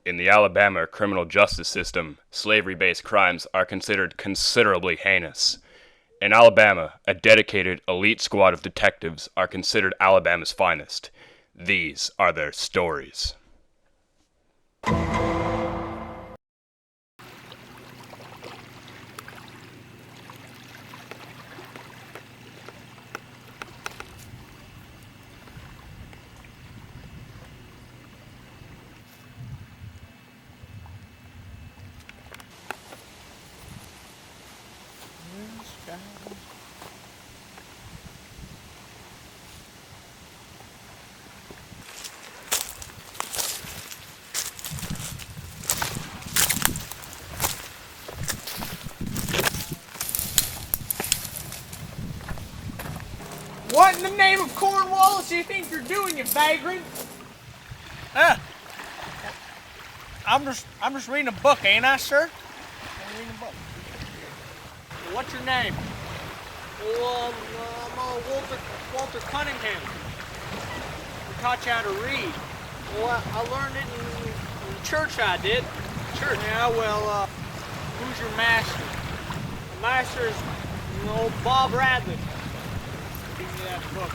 In the Alabama criminal justice system, slavery-based crimes are considered considerably heinous. In Alabama, a dedicated elite squad of detectives are considered Alabama's finest. These are their stories. What in the name of Cornwallis do you think you're doing, you vagrant? I'm just reading a book, ain't I, sir? I'm reading a book. What's your name? Well, I'm Walter Cunningham. Who taught you how to read? Well, I learned it in church. I did. Church. Yeah, well, who's your master? My master is old Bob Radley. Give me that book.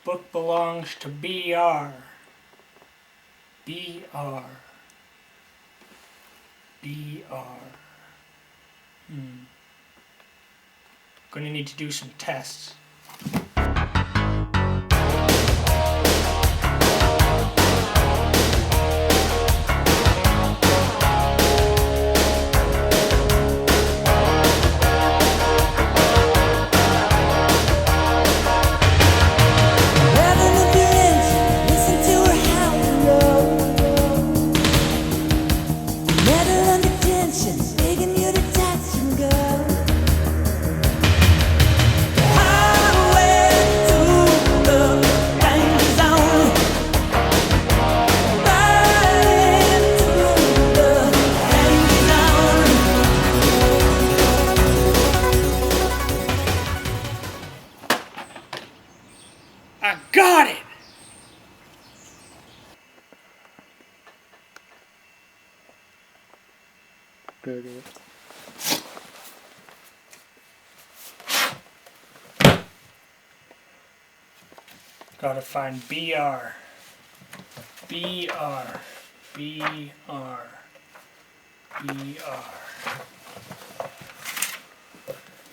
Book belongs to B.R. B.R. B.R. Gonna need to do some tests. I got it! Gotta find BR. BR. BR. BR.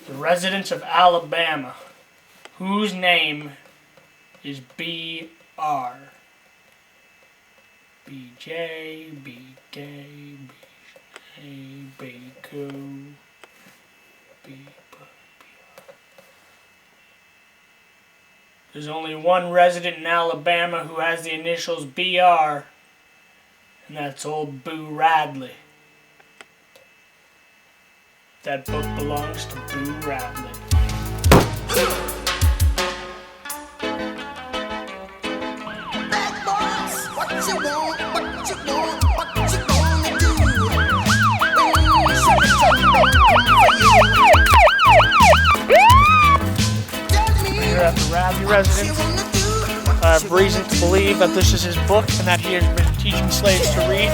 The residents of Alabama, whose name is BR. BJ, BK, BJ, BQ, There's only one resident in Alabama who has the initials BR, and that's old Boo Radley. That book belongs to Boo Radley. Bad boys, what you want, what you want, what you gonna do? When Shepperton don't come for you. Tell me Here at the Radley what you residence, wanna do. I have reason to believe that this is his book and that he has been teaching slaves to read,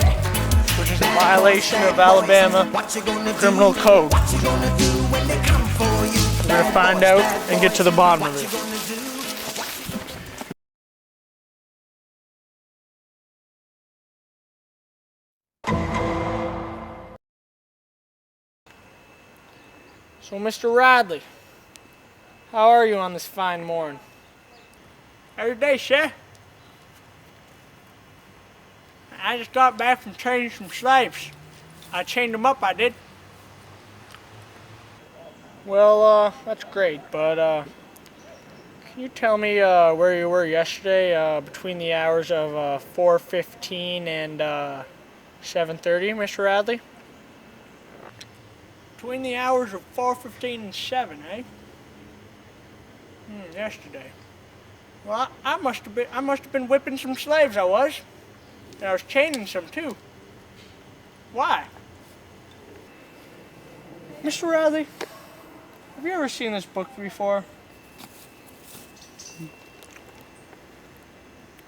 which is a violation of Alabama What you gonna do? criminal code. What you gonna do when they come for you? We're gonna find out and get to the bottom of What you it. gonna do? So, Mr. Radley, how are you on this fine morning? How's your day, chef? I just got back from training some slaves. I chained them up, I did. Well, that's great, but, can you tell me, where you were yesterday, between the hours of, 4:15 and, 7:30, Mr. Radley? Between the hours of 4:15 and 7, eh? Yesterday. Well, I must have been whipping some slaves, I was. And I was chaining some too. Why? Mr. Radley, have you ever seen this book before?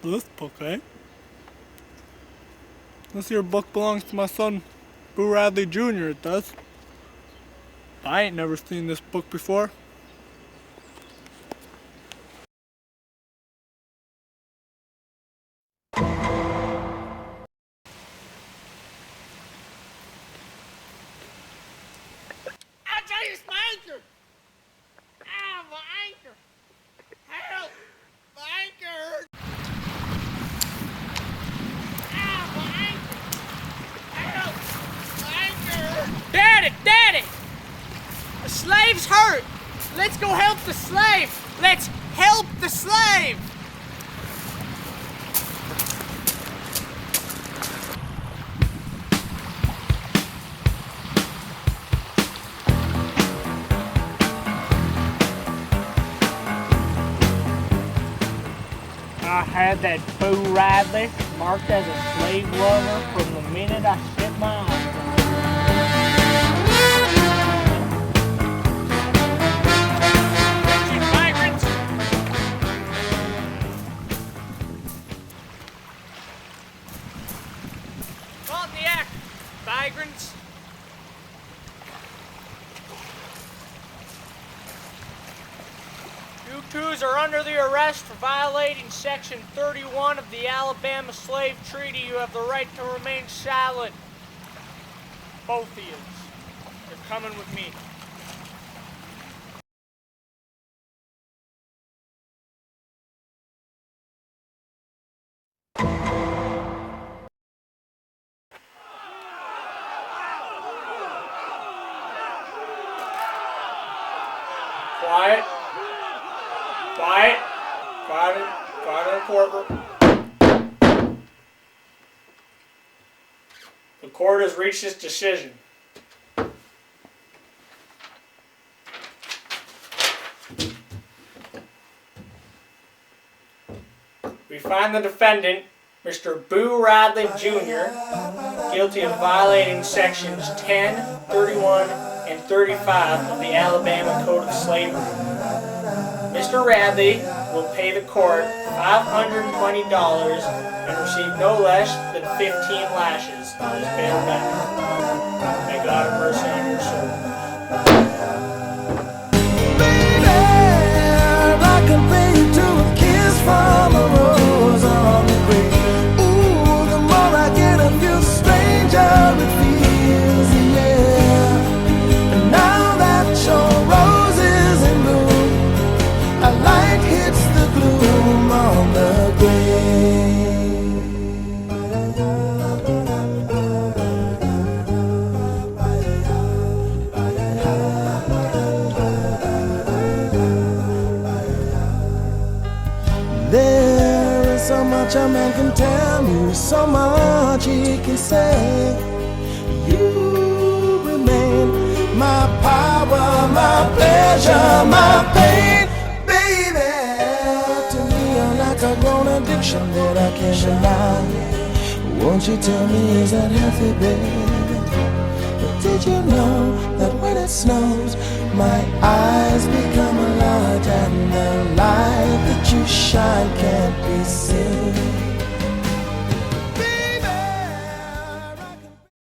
This book, eh? This here book belongs to my son, Boo Radley Jr., it does. I ain't never seen this book before. I tell you, it's my anchor. Ah, my anchor. Help! My anchor. Ah, my anchor. Help! My anchor. Daddy, Daddy! The slave's hurt. Let's go help the slave. Let's help the slave. I had that Boo Radley marked as a slave lover from the minute I set my eyes on him. Wretched migrants. Pontiac, vagrants. You twos are under the arrest for violating Section 31 of the Alabama Slave Treaty. You have the right to remain silent. Both of you. You're coming with me. Quiet. Quiet. Quiet in the courtroom. The court has reached its decision. We find the defendant, Mr. Boo Radley Jr., guilty of violating sections 10, 31, and 35 of the Alabama Code of Slavery. Mr. Radley will pay the court $520 and receive no less than 15 lashes on his bail back. May God have mercy on your soul. Baby, I compare you to a kiss from a rose on the grave. Ooh, the more I get of you, stranger it feels, yeah. And now that your rose is in bloom, a light hits the gloom on the There is so much a man can tell me, so much he can say. You remain my power, my pleasure, my pain, baby. To me, you're like a grown addiction that I can't deny. Won't you tell me, is that healthy, baby? But did you know that when it snows, my eyes become large and the light that you shine can't be seen?